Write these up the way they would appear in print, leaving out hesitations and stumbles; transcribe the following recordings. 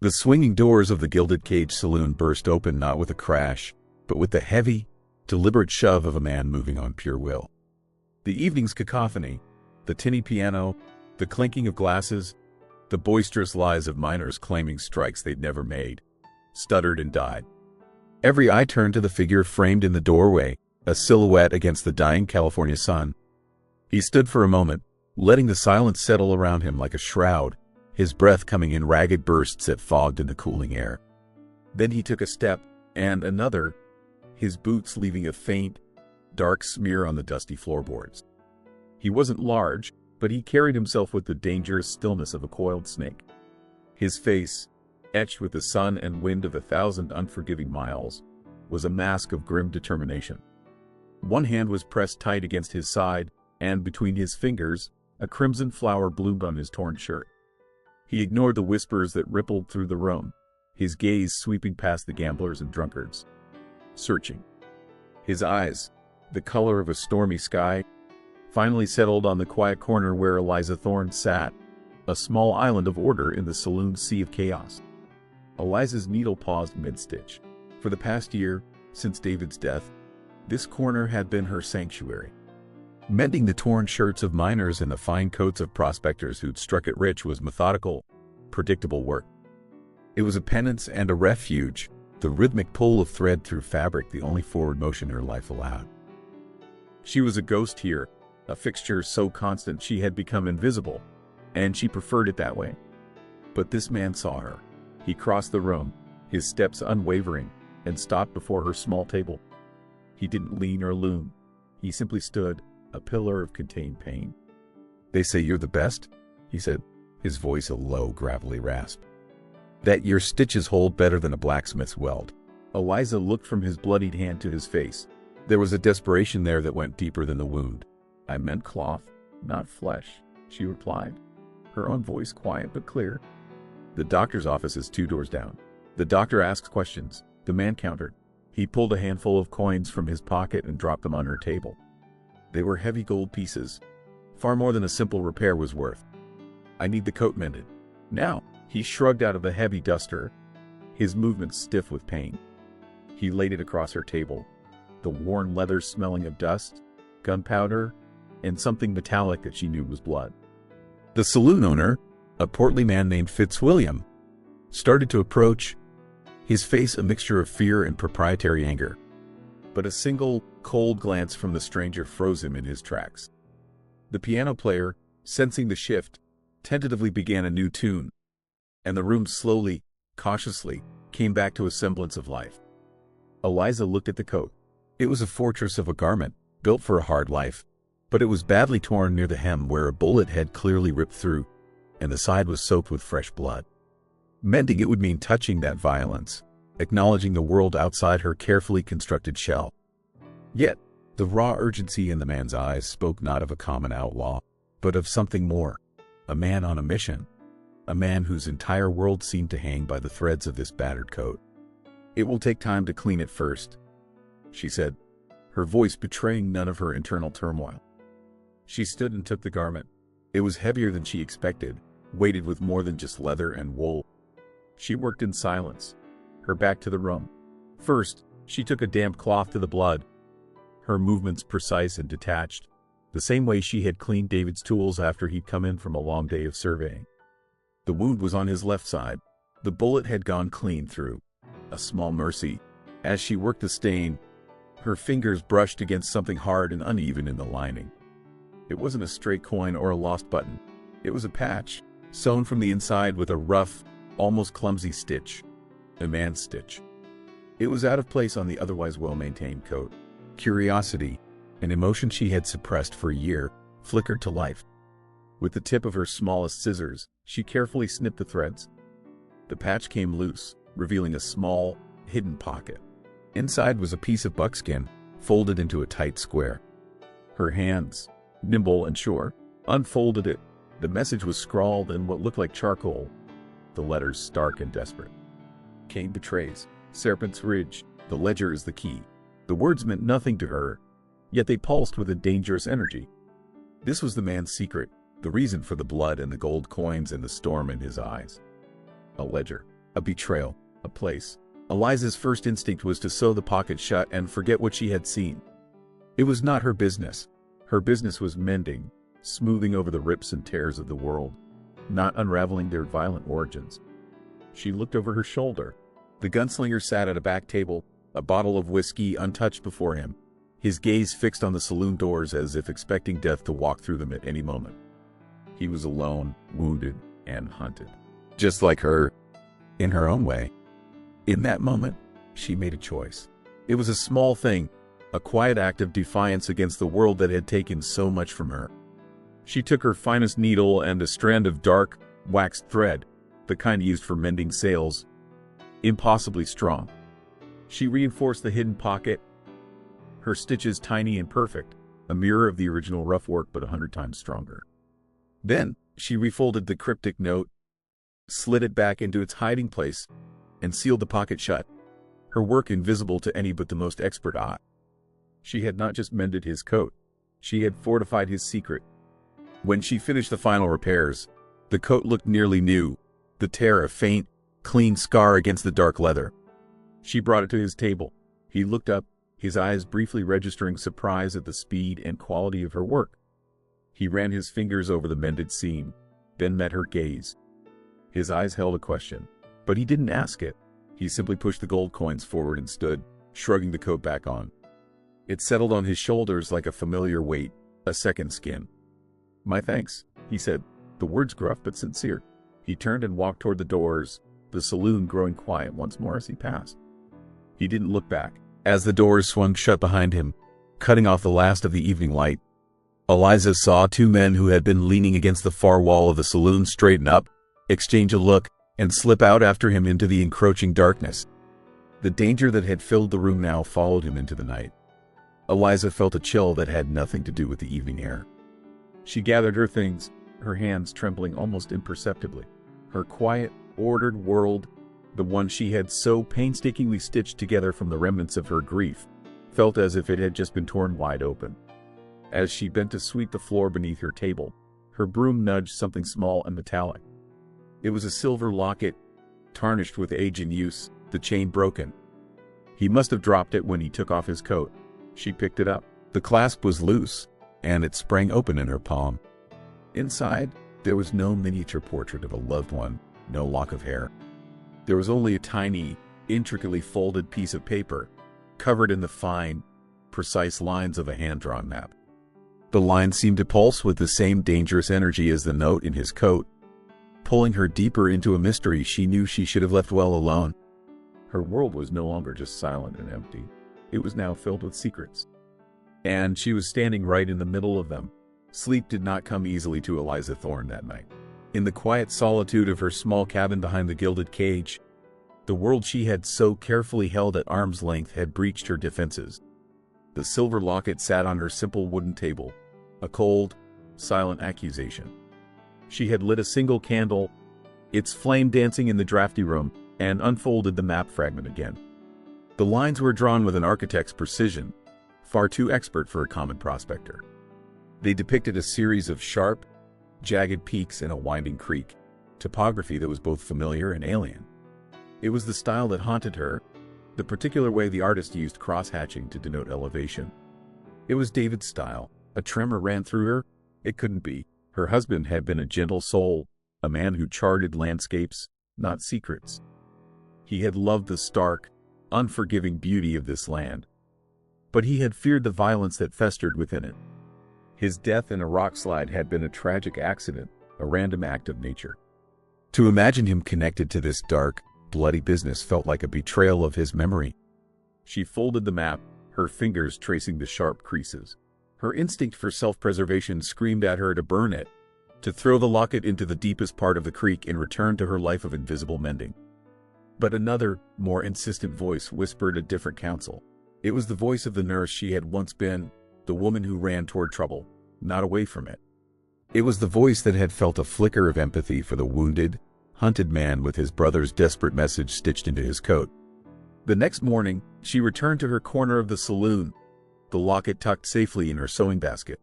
The swinging doors of the Gilded Cage saloon burst open not with a crash, but with the heavy, deliberate shove of a man moving on pure will. The evening's cacophony, the tinny piano, the clinking of glasses, the boisterous lies of miners claiming strikes they'd never made, stuttered and died. Every eye turned to the figure framed in the doorway, a silhouette against the dying California sun. He stood for a moment, letting the silence settle around him like a shroud, his breath coming in ragged bursts that fogged in the cooling air. Then he took a step, and another, his boots leaving a faint, dark smear on the dusty floorboards. He wasn't large, but he carried himself with the dangerous stillness of a coiled snake. His face, etched with the sun and wind of 1,000 unforgiving miles, was a mask of grim determination. One hand was pressed tight against his side, and between his fingers, a crimson flower bloomed on his torn shirt. He ignored the whispers that rippled through the room, his gaze sweeping past the gamblers and drunkards. Searching. His eyes, the color of a stormy sky, finally settled on the quiet corner where Eliza Thorne sat, a small island of order in the saloon's sea of chaos. Eliza's needle paused mid-stitch. For the past year, since David's death, this corner had been her sanctuary. Mending the torn shirts of miners and the fine coats of prospectors who'd struck it rich was methodical, predictable work. It was a penance and a refuge, the rhythmic pull of thread through fabric the only forward motion her life allowed. She was a ghost here, a fixture so constant she had become invisible, and she preferred it that way. But this man saw her. He crossed the room, his steps unwavering, and stopped before her small table. He didn't lean or loom. He simply stood, a pillar of contained pain. "They say you're the best," he said, his voice a low, gravelly rasp. "That your stitches hold better than a blacksmith's weld." Eliza looked from his bloodied hand to his face. There was a desperation there that went deeper than the wound. "I meant cloth, not flesh," she replied, her own voice quiet but clear. "The doctor's office is 2 doors down. The doctor asks questions," the man countered. He pulled a handful of coins from his pocket and dropped them on her table. They were heavy gold pieces, far more than a simple repair was worth. "I need the coat mended. Now." He shrugged out of the heavy duster, his movements stiff with pain. He laid it across her table, the worn leather smelling of dust, gunpowder, and something metallic that she knew was blood. The saloon owner, a portly man named Fitzwilliam, started to approach, his face a mixture of fear and proprietary anger. But a single, cold glance from the stranger froze him in his tracks. The piano player, sensing the shift, tentatively began a new tune, and the room slowly, cautiously, came back to a semblance of life. Eliza looked at the coat. It was a fortress of a garment, built for a hard life, but it was badly torn near the hem where a bullet had clearly ripped through, and the side was soaked with fresh blood. Mending it would mean touching that violence, acknowledging the world outside her carefully constructed shell. Yet, the raw urgency in the man's eyes spoke not of a common outlaw, but of something more, a man on a mission, a man whose entire world seemed to hang by the threads of this battered coat. "It will take time to clean it first," she said, her voice betraying none of her internal turmoil. She stood and took the garment. It was heavier than she expected, weighted with more than just leather and wool. She worked in silence, her back to the room. First, she took a damp cloth to the blood, her movements precise and detached, the same way she had cleaned David's tools after he'd come in from a long day of surveying. The wound was on his left side. The bullet had gone clean through. A small mercy. As she worked the stain, her fingers brushed against something hard and uneven in the lining. It wasn't a stray coin or a lost button. It was a patch, sewn from the inside with a rough, almost clumsy stitch. A man's stitch. It was out of place on the otherwise well-maintained coat. Curiosity, an emotion she had suppressed for a year, flickered to life. With the tip of her smallest scissors, she carefully snipped the threads. The patch came loose, revealing a small, hidden pocket. Inside was a piece of buckskin, folded into a tight square. Her hands, nimble and sure, unfolded it. The message was scrawled in what looked like charcoal, the letters stark and desperate. "Cain betrays. Serpent's Ridge. The ledger is the key." The words meant nothing to her, yet they pulsed with a dangerous energy. This was the man's secret, the reason for the blood and the gold coins and the storm in his eyes. A ledger. A betrayal. A place. Eliza's first instinct was to sew the pocket shut and forget what she had seen. It was not her business. Her business was mending, smoothing over the rips and tears of the world, not unraveling their violent origins. She looked over her shoulder. The gunslinger sat at a back table, a bottle of whiskey untouched before him, his gaze fixed on the saloon doors as if expecting death to walk through them at any moment. He was alone, wounded, and hunted. Just like her, in her own way. In that moment, she made a choice. It was a small thing, a quiet act of defiance against the world that had taken so much from her. She took her finest needle and a strand of dark, waxed thread, the kind used for mending sails, impossibly strong. She reinforced the hidden pocket, her stitches tiny and perfect, a mirror of the original rough work but 100 times stronger. Then, she refolded the cryptic note, slid it back into its hiding place, and sealed the pocket shut, her work invisible to any but the most expert eye. She had not just mended his coat, she had fortified his secret. When she finished the final repairs, the coat looked nearly new, the tear a faint, clean scar against the dark leather. She brought it to his table. He looked up, his eyes briefly registering surprise at the speed and quality of her work. He ran his fingers over the mended seam, then met her gaze. His eyes held a question, but he didn't ask it. He simply pushed the gold coins forward and stood, shrugging the coat back on. It settled on his shoulders like a familiar weight, a second skin. "My thanks," he said, the words gruff but sincere. He turned and walked toward the doors, the saloon growing quiet once more as he passed. He didn't look back. As the doors swung shut behind him, cutting off the last of the evening light, Eliza saw two men who had been leaning against the far wall of the saloon straighten up, exchange a look, and slip out after him into the encroaching darkness. The danger that had filled the room now followed him into the night. Eliza felt a chill that had nothing to do with the evening air. She gathered her things, her hands trembling almost imperceptibly. Her quiet, ordered world, the one she had so painstakingly stitched together from the remnants of her grief, felt as if it had just been torn wide open. As she bent to sweep the floor beneath her table, her broom nudged something small and metallic. It was a silver locket, tarnished with age and use, the chain broken. He must have dropped it when he took off his coat. She picked it up. The clasp was loose, and it sprang open in her palm. Inside, there was no miniature portrait of a loved one, no lock of hair. There was only a tiny, intricately folded piece of paper, covered in the fine, precise lines of a hand-drawn map. The lines seemed to pulse with the same dangerous energy as the note in his coat, pulling her deeper into a mystery she knew she should have left well alone. Her world was no longer just silent and empty. It was now filled with secrets. And she was standing right in the middle of them. Sleep did not come easily to Eliza Thorne that night. In the quiet solitude of her small cabin behind the gilded cage, the world she had so carefully held at arm's length had breached her defenses. The silver locket sat on her simple wooden table, a cold, silent accusation. She had lit a single candle, its flame dancing in the drafty room, and unfolded the map fragment again. The lines were drawn with an architect's precision, far too expert for a common prospector. They depicted a series of sharp, jagged peaks in a winding creek, topography that was both familiar and alien. It was the style that haunted her, the particular way the artist used cross-hatching to denote elevation. It was David's style. A tremor ran through her. It couldn't be. Her husband had been a gentle soul, a man who charted landscapes, not secrets. He had loved the stark, unforgiving beauty of this land. But he had feared the violence that festered within it. His death in a rock slide had been a tragic accident, a random act of nature. To imagine him connected to this dark, bloody business felt like a betrayal of his memory. She folded the map, her fingers tracing the sharp creases. Her instinct for self-preservation screamed at her to burn it, to throw the locket into the deepest part of the creek and return to her life of invisible mending. But another, more insistent voice whispered a different counsel. It was the voice of the nurse she had once been, the woman who ran toward trouble, not away from it. It was the voice that had felt a flicker of empathy for the wounded, hunted man with his brother's desperate message stitched into his coat. The next morning, she returned to her corner of the saloon, the locket tucked safely in her sewing basket.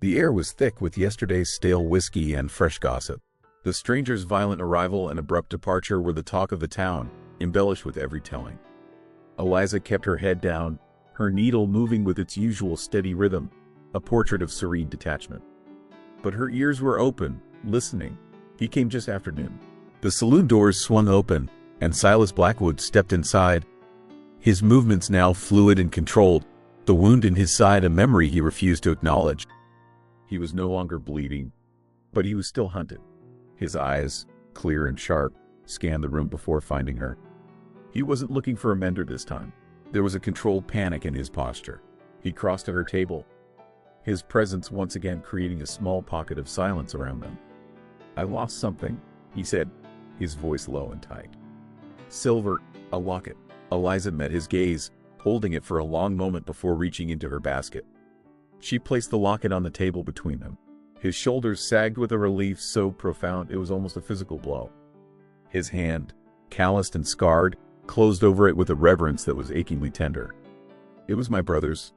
The air was thick with yesterday's stale whiskey and fresh gossip. The stranger's violent arrival and abrupt departure were the talk of the town, embellished with every telling. Eliza kept her head down, her needle moving with its usual steady rhythm, a portrait of serene detachment. But her ears were open, listening. He came just after noon. The saloon doors swung open, and Silas Blackwood stepped inside. His movements now fluid and controlled, the wound in his side a memory he refused to acknowledge. He was no longer bleeding, but he was still hunted. His eyes, clear and sharp, scanned the room before finding her. He wasn't looking for a mender this time. There was a controlled panic in his posture. He crossed to her table, his presence once again creating a small pocket of silence around them. "I lost something," he said, his voice low and tight. "Silver, a locket." Eliza met his gaze, holding it for a long moment before reaching into her basket. She placed the locket on the table between them. His shoulders sagged with a relief so profound it was almost a physical blow. His hand, calloused and scarred, closed over it with a reverence that was achingly tender. "It was my brother's,"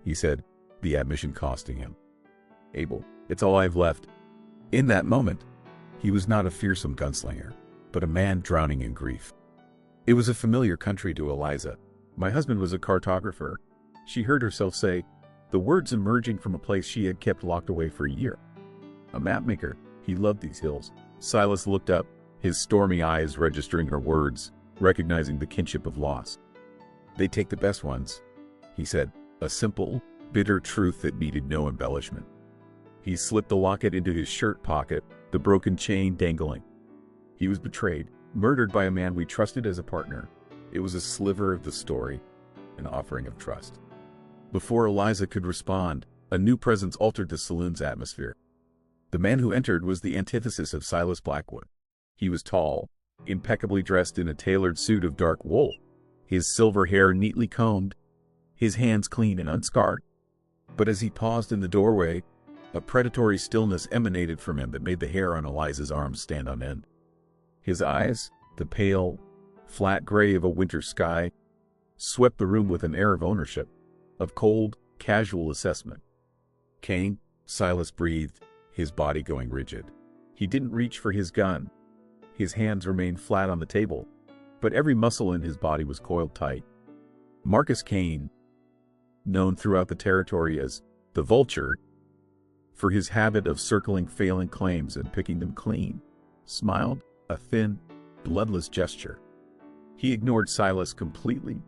he said, the admission costing him. "Abel, it's all I've left." In that moment, he was not a fearsome gunslinger, but a man drowning in grief. It was a familiar country to Eliza. "My husband was a cartographer," she heard herself say, the words emerging from a place she had kept locked away for a year. "A mapmaker, he loved these hills." Silas looked up, his stormy eyes registering her words, recognizing the kinship of loss. "They take the best ones," he said, a simple, bitter truth that needed no embellishment. He slipped the locket into his shirt pocket, the broken chain dangling. He was betrayed, murdered by a man we trusted as a partner. It was a sliver of the story, an offering of trust. Before Eliza could respond, a new presence altered the saloon's atmosphere. The man who entered was the antithesis of Silas Blackwood. He was tall, impeccably dressed in a tailored suit of dark wool, his silver hair neatly combed, his hands clean and unscarred. But as he paused in the doorway, a predatory stillness emanated from him that made the hair on Eliza's arms stand on end. His eyes, the pale, flat gray of a winter sky, swept the room with an air of ownership, of cold, casual assessment. "Kane," Silas breathed, his body going rigid. He didn't reach for his gun. His hands remained flat on the table, but every muscle in his body was coiled tight. Marcus Kane, known throughout the territory as the Vulture, for his habit of circling failing claims and picking them clean, smiled, a thin, bloodless gesture. He ignored Silas completely,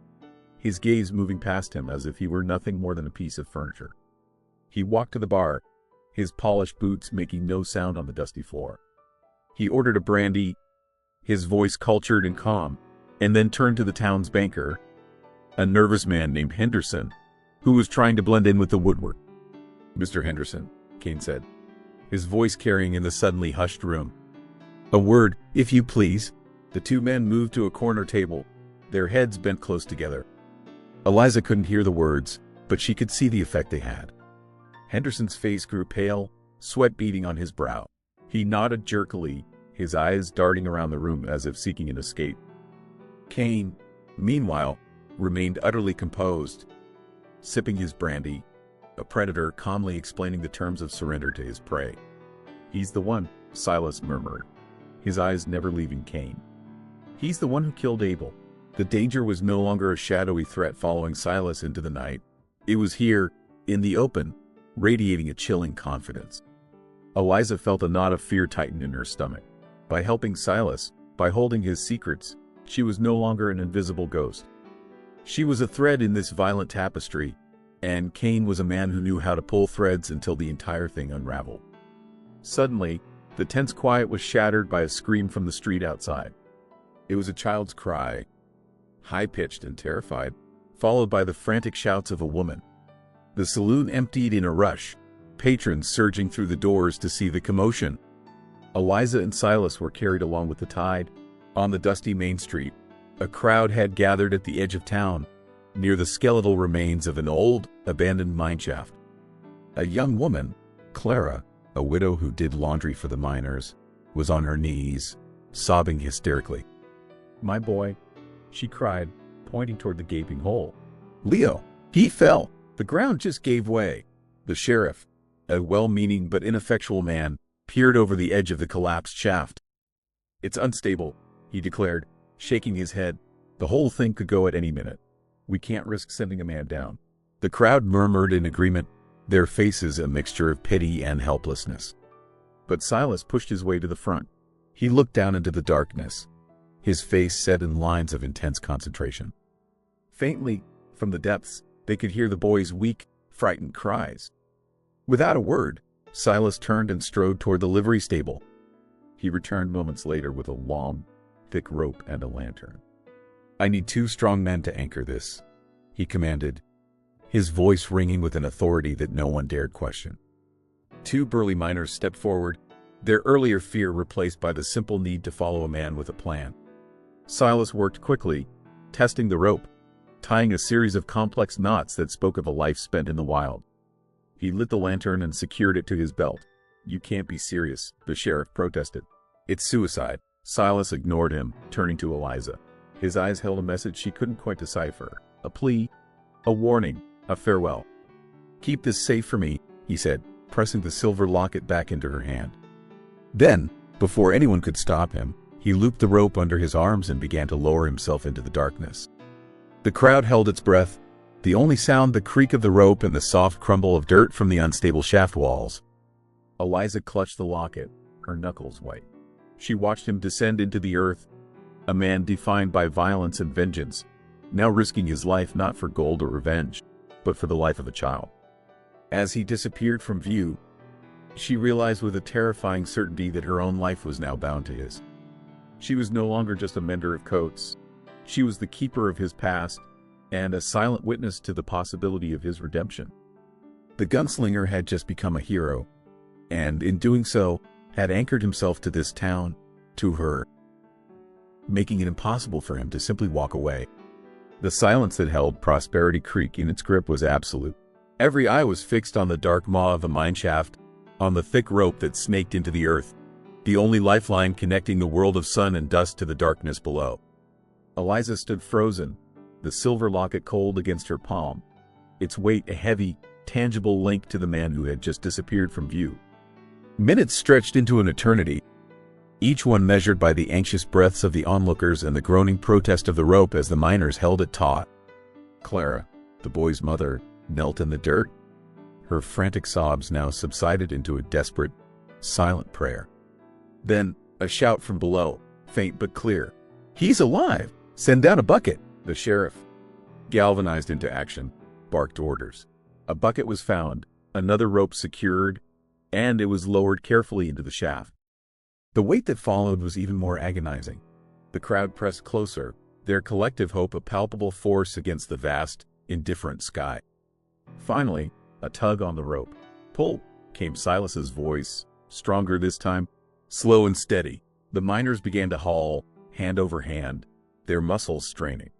his gaze moving past him as if he were nothing more than a piece of furniture. He walked to the bar, his polished boots making no sound on the dusty floor. He ordered a brandy, his voice cultured and calm, and then turned to the town's banker, a nervous man named Henderson, who was trying to blend in with the woodwork. "Mr. Henderson," Kane said, his voice carrying in the suddenly hushed room. "A word, if you please." The two men moved to a corner table, their heads bent close together. Eliza couldn't hear the words, but she could see the effect they had. Henderson's face grew pale, sweat beading on his brow. He nodded jerkily, his eyes darting around the room as if seeking an escape. Kane, meanwhile, remained utterly composed, sipping his brandy, a predator calmly explaining the terms of surrender to his prey. "He's the one," Silas murmured, his eyes never leaving Kane. "He's the one who killed Abel." The danger was no longer a shadowy threat following Silas into the night. It was here, in the open, radiating a chilling confidence. Eliza felt a knot of fear tighten in her stomach. By helping Silas, by holding his secrets, she was no longer an invisible ghost. She was a thread in this violent tapestry, and Kane was a man who knew how to pull threads until the entire thing unraveled. Suddenly, the tense quiet was shattered by a scream from the street outside. It was a child's cry, high-pitched and terrified, followed by the frantic shouts of a woman. The saloon emptied in a rush, patrons surging through the doors to see the commotion. Eliza and Silas were carried along with the tide. On the dusty main street, a crowd had gathered at the edge of town, near the skeletal remains of an old, abandoned mineshaft. A young woman, Clara, a widow who did laundry for the miners, was on her knees, sobbing hysterically. "My boy," she cried, pointing toward the gaping hole. "Leo, he fell. The ground just gave way." The sheriff, a well-meaning but ineffectual man, peered over the edge of the collapsed shaft. "It's unstable," he declared, shaking his head. "The whole thing could go at any minute. We can't risk sending a man down." The crowd murmured in agreement, their faces a mixture of pity and helplessness. But Silas pushed his way to the front. He looked down into the darkness, his face set in lines of intense concentration. Faintly, from the depths, they could hear the boy's weak, frightened cries. Without a word, Silas turned and strode toward the livery stable. He returned moments later with a long, thick rope and a lantern. "I need 2 strong men to anchor this," he commanded, his voice ringing with an authority that no one dared question. 2 burly miners stepped forward, their earlier fear replaced by the simple need to follow a man with a plan. Silas worked quickly, testing the rope, tying a series of complex knots that spoke of a life spent in the wild. He lit the lantern and secured it to his belt. "You can't be serious," the sheriff protested. "It's suicide." Silas ignored him, turning to Eliza. His eyes held a message she couldn't quite decipher. A plea, a warning, a farewell. "Keep this safe for me," he said, pressing the silver locket back into her hand. Then, before anyone could stop him, he looped the rope under his arms and began to lower himself into the darkness. The crowd held its breath, the only sound the creak of the rope and the soft crumble of dirt from the unstable shaft walls. Eliza clutched the locket, her knuckles white. She watched him descend into the earth, a man defined by violence and vengeance, now risking his life not for gold or revenge, but for the life of a child. As he disappeared from view, she realized with a terrifying certainty that her own life was now bound to his. She was no longer just a mender of coats. She was the keeper of his past, and a silent witness to the possibility of his redemption. The gunslinger had just become a hero, and in doing so, had anchored himself to this town, to her, making it impossible for him to simply walk away. The silence that held Prosperity Creek in its grip was absolute. Every eye was fixed on the dark maw of the mine shaft, on the thick rope that snaked into the earth, the only lifeline connecting the world of sun and dust to the darkness below. Eliza stood frozen, the silver locket cold against her palm, its weight a heavy, tangible link to the man who had just disappeared from view. Minutes stretched into an eternity, each one measured by the anxious breaths of the onlookers and the groaning protest of the rope as the miners held it taut. Clara, the boy's mother, knelt in the dirt. Her frantic sobs now subsided into a desperate, silent prayer. Then, a shout from below, faint but clear. "He's alive! Send down a bucket!" The sheriff, galvanized into action, barked orders. A bucket was found, another rope secured, and it was lowered carefully into the shaft. The wait that followed was even more agonizing. The crowd pressed closer, their collective hope a palpable force against the vast, indifferent sky. Finally, a tug on the rope. "Pull!" came Silas's voice, stronger this time, slow and steady. The miners began to haul, hand over hand, their muscles straining.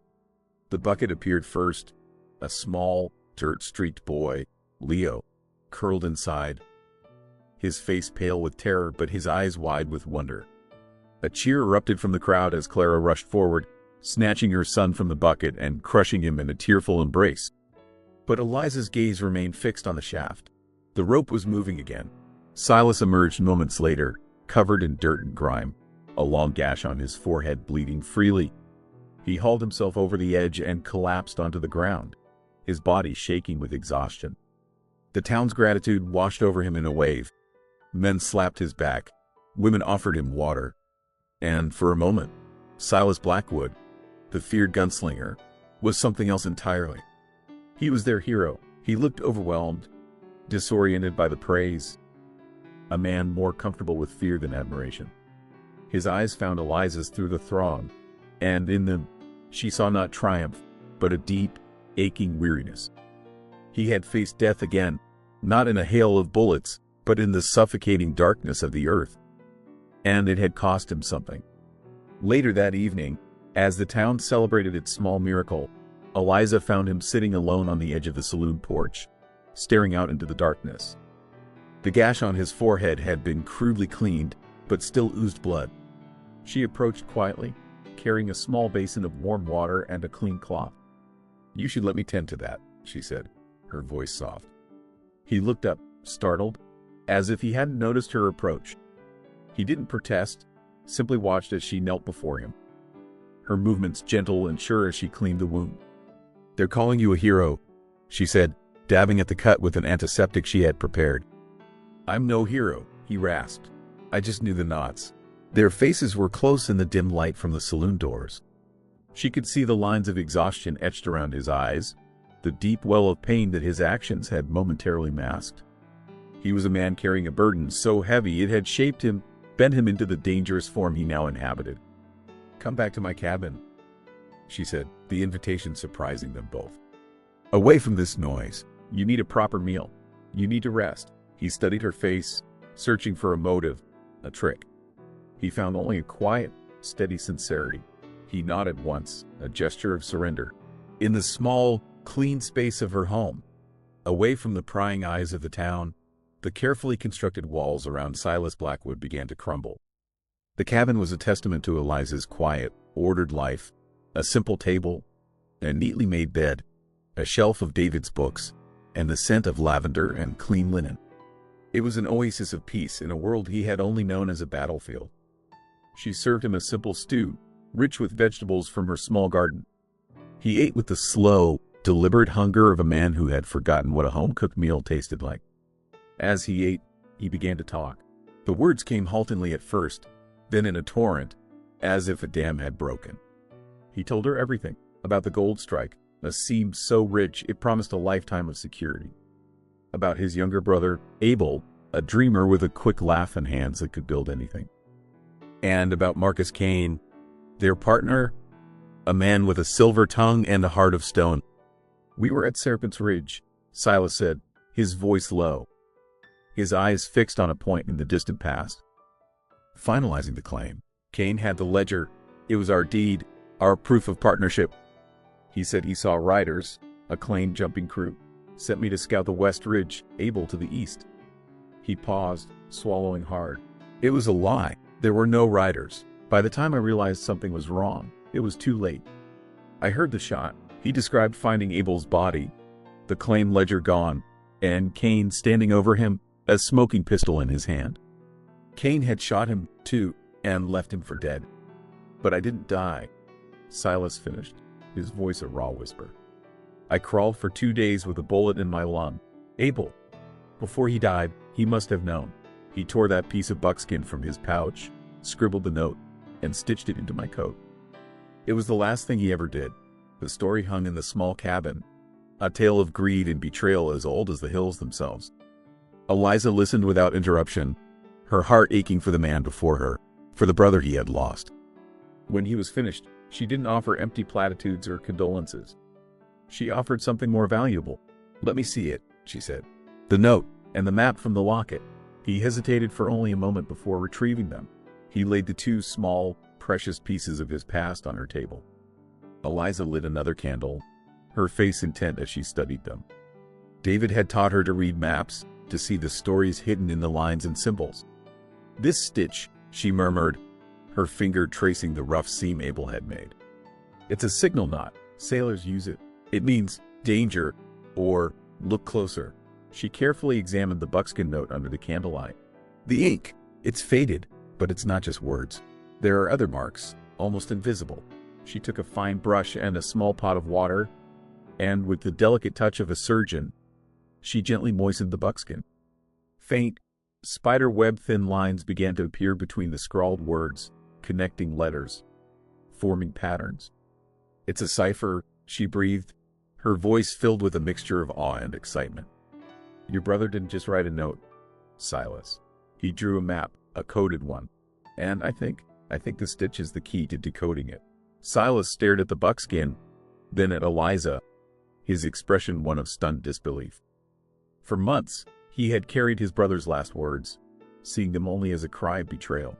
The bucket appeared first, a small, dirt-streaked boy, Leo, curled inside, his face pale with terror but his eyes wide with wonder. A cheer erupted from the crowd as Clara rushed forward, snatching her son from the bucket and crushing him in a tearful embrace. But Eliza's gaze remained fixed on the shaft. The rope was moving again. Silas emerged moments later, covered in dirt and grime, a long gash on his forehead bleeding freely. He hauled himself over the edge and collapsed onto the ground, his body shaking with exhaustion. The town's gratitude washed over him in a wave. Men slapped his back, women offered him water, and for a moment, Silas Blackwood, the feared gunslinger, was something else entirely. He was their hero. He looked overwhelmed, disoriented by the praise, a man more comfortable with fear than admiration. His eyes found Eliza's through the throng, and in them, she saw not triumph, but a deep, aching weariness. He had faced death again, not in a hail of bullets, but in the suffocating darkness of the earth. And it had cost him something. Later that evening, as the town celebrated its small miracle, Eliza found him sitting alone on the edge of the saloon porch, staring out into the darkness. The gash on his forehead had been crudely cleaned, but still oozed blood. She approached quietly, carrying a small basin of warm water and a clean cloth. "You should let me tend to that," she said, her voice soft. He looked up, startled, as if he hadn't noticed her approach. He didn't protest, simply watched as she knelt before him, her movements gentle and sure as she cleaned the wound. "They're calling you a hero," she said, dabbing at the cut with an antiseptic she had prepared. "I'm no hero," he rasped. "I just knew the knots." Their faces were close in the dim light from the saloon doors. She could see the lines of exhaustion etched around his eyes, the deep well of pain that his actions had momentarily masked. He was a man carrying a burden so heavy it had shaped him, bent him into the dangerous form he now inhabited. "Come back to my cabin," she said, the invitation surprising them both. "Away from this noise. You need a proper meal. You need to rest." He studied her face, searching for a motive, a trick. He found only a quiet, steady sincerity. He nodded once, a gesture of surrender. In the small, clean space of her home, away from the prying eyes of the town, the carefully constructed walls around Silas Blackwood began to crumble. The cabin was a testament to Eliza's quiet, ordered life, a simple table, a neatly made bed, a shelf of David's books, and the scent of lavender and clean linen. It was an oasis of peace in a world he had only known as a battlefield. She served him a simple stew, rich with vegetables from her small garden. He ate with the slow, deliberate hunger of a man who had forgotten what a home-cooked meal tasted like. As he ate, he began to talk. The words came haltingly at first, then in a torrent, as if a dam had broken. He told her everything about the gold strike, a seam so rich it promised a lifetime of security. About his younger brother, Abel, a dreamer with a quick laugh and hands that could build anything. And about Marcus Kane, their partner, a man with a silver tongue and a heart of stone. "We were at Serpent's Ridge," Silas said, his voice low, his eyes fixed on a point in the distant past. "Finalizing the claim. Kane had the ledger. It was our deed, our proof of partnership. He said he saw riders, a claim jumping crew. Sent me to scout the West Ridge, Abel to the east." He paused, swallowing hard. "It was a lie. There were no riders. By the time I realized something was wrong, it was too late. I heard the shot." He described finding Abel's body, the claim ledger gone, and Kane standing over him, a smoking pistol in his hand. "Kane had shot him, too, and left him for dead. But I didn't die," Silas finished, his voice a raw whisper. "I crawled for 2 days with a bullet in my lung. Abel, before he died, he must have known." He tore that piece of buckskin from his pouch, scribbled the note, and stitched it into my coat. It was the last thing he ever did. The story hung in the small cabin, a tale of greed and betrayal as old as the hills themselves. Eliza listened without interruption, her heart aching for the man before her, for the brother he had lost. When he was finished, she didn't offer empty platitudes or condolences. She offered something more valuable. "Let me see it," she said. "The note, and the map from the locket." He hesitated for only a moment before retrieving them. He laid the 2 small, precious pieces of his past on her table. Eliza lit another candle, her face intent as she studied them. David had taught her to read maps, to see the stories hidden in the lines and symbols. "This stitch," she murmured, her finger tracing the rough seam Abel had made. "It's a signal knot. Sailors use it. It means danger or look closer." She carefully examined the buckskin note under the candlelight. "The ink. It's faded, but it's not just words. There are other marks, almost invisible." She took a fine brush and a small pot of water, and with the delicate touch of a surgeon, she gently moistened the buckskin. Faint, spider-web-thin lines began to appear between the scrawled words, connecting letters, forming patterns. "It's a cipher," she breathed, her voice filled with a mixture of awe and excitement. "Your brother didn't just write a note, Silas. He drew a map, a coded one. And I think the stitch is the key to decoding it." Silas stared at the buckskin, then at Eliza, his expression one of stunned disbelief. For months, he had carried his brother's last words, seeing them only as a cry of betrayal.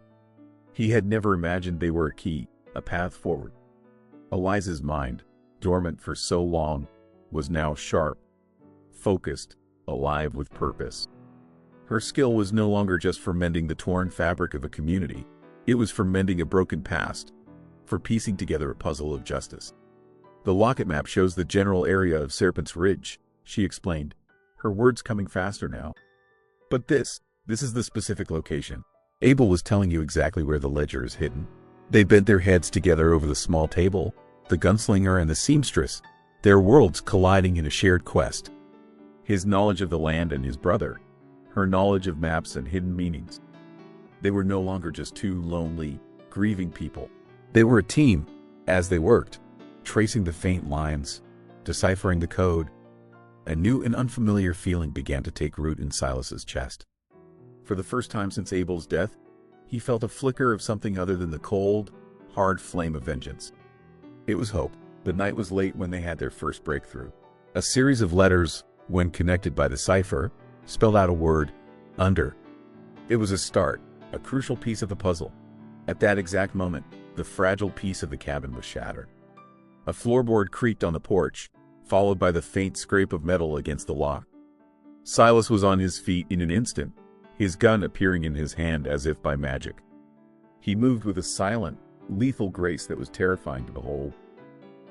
He had never imagined they were a key, a path forward. Eliza's mind, dormant for so long, was now sharp, focused, alive with purpose. Her skill was no longer just for mending the torn fabric of a community. It was for mending a broken past, for piecing together a puzzle of justice. "The locket map shows the general area of Serpent's Ridge," she explained, her words coming faster now. "But this is the specific location. Abel was telling you exactly where the ledger is hidden. They bent their heads together over the small table, the gunslinger and the seamstress, their worlds colliding in a shared quest. His knowledge of the land and his brother, her knowledge of maps and hidden meanings. They were no longer just two lonely, grieving people. They were a team, as they worked, tracing the faint lines, deciphering the code. A new and unfamiliar feeling began to take root in Silas's chest. For the first time since Abel's death, he felt a flicker of something other than the cold, hard flame of vengeance. It was hope. The night was late when they had their first breakthrough. A series of letters, when connected by the cipher, spelled out a word, under. It was a start, a crucial piece of the puzzle. At that exact moment, the fragile piece of the cabin was shattered. A floorboard creaked on the porch, followed by the faint scrape of metal against the lock. Silas was on his feet in an instant, his gun appearing in his hand as if by magic. He moved with a silent, lethal grace that was terrifying to behold.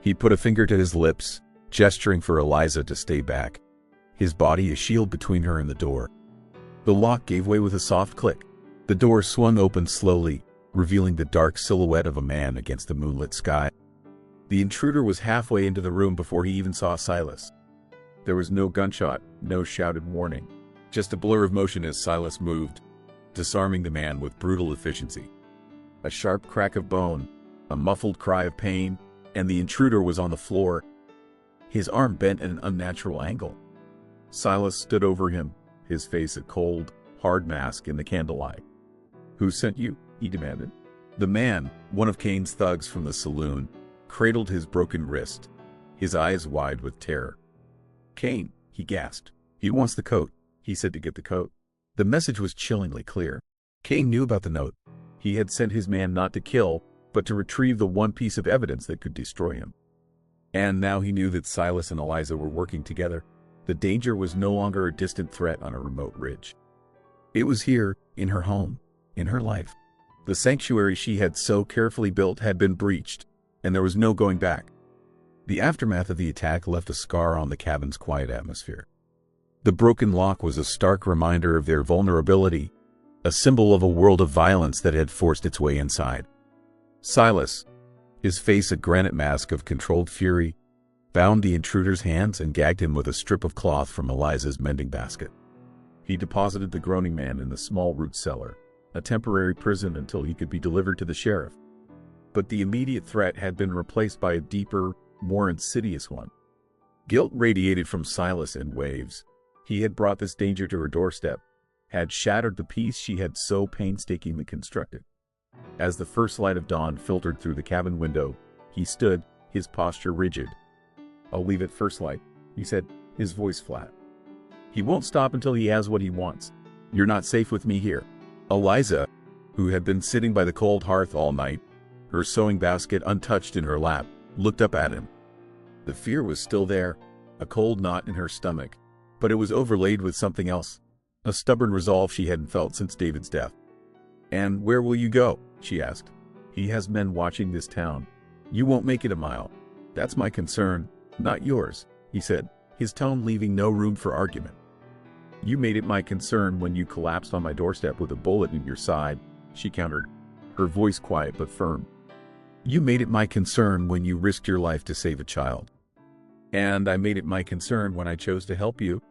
He put a finger to his lips, gesturing for Eliza to stay back, his body a shield between her and the door. The lock gave way with a soft click. The door swung open slowly, revealing the dark silhouette of a man against the moonlit sky. The intruder was halfway into the room before he even saw Silas. There was no gunshot, no shouted warning, just a blur of motion as Silas moved, disarming the man with brutal efficiency. A sharp crack of bone, a muffled cry of pain, and the intruder was on the floor, his arm bent at an unnatural angle. Silas stood over him, his face a cold, hard mask in the candlelight. "Who sent you?" he demanded. The man, one of Cain's thugs from the saloon, cradled his broken wrist, his eyes wide with terror. "Cain," he gasped. "He wants the coat," he said to get the coat. The message was chillingly clear. Cain knew about the note. He had sent his man not to kill, but to retrieve the one piece of evidence that could destroy him. And now he knew that Silas and Eliza were working together. The danger was no longer a distant threat on a remote ridge. It was here, in her home, in her life. The sanctuary she had so carefully built had been breached, and there was no going back. The aftermath of the attack left a scar on the cabin's quiet atmosphere. The broken lock was a stark reminder of their vulnerability, a symbol of a world of violence that had forced its way inside. Silas, his face a granite mask of controlled fury, bound the intruder's hands and gagged him with a strip of cloth from Eliza's mending basket. He deposited the groaning man in the small root cellar, a temporary prison until he could be delivered to the sheriff. But the immediate threat had been replaced by a deeper, more insidious one. Guilt radiated from Silas in waves. He had brought this danger to her doorstep, had shattered the peace she had so painstakingly constructed. As the first light of dawn filtered through the cabin window, he stood, his posture rigid. "I'll leave at first light," he said, his voice flat. "He won't stop until he has what he wants. You're not safe with me here." Eliza, who had been sitting by the cold hearth all night, her sewing basket untouched in her lap, looked up at him. The fear was still there, a cold knot in her stomach, but it was overlaid with something else, a stubborn resolve she hadn't felt since David's death. "And where will you go?" she asked. "He has men watching this town. You won't make it a mile. That's my concern, not yours," he said, his tone leaving no room for argument. "You made it my concern when you collapsed on my doorstep with a bullet in your side," she countered, her voice quiet but firm. "You made it my concern when you risked your life to save a child. And I made it my concern when I chose to help you."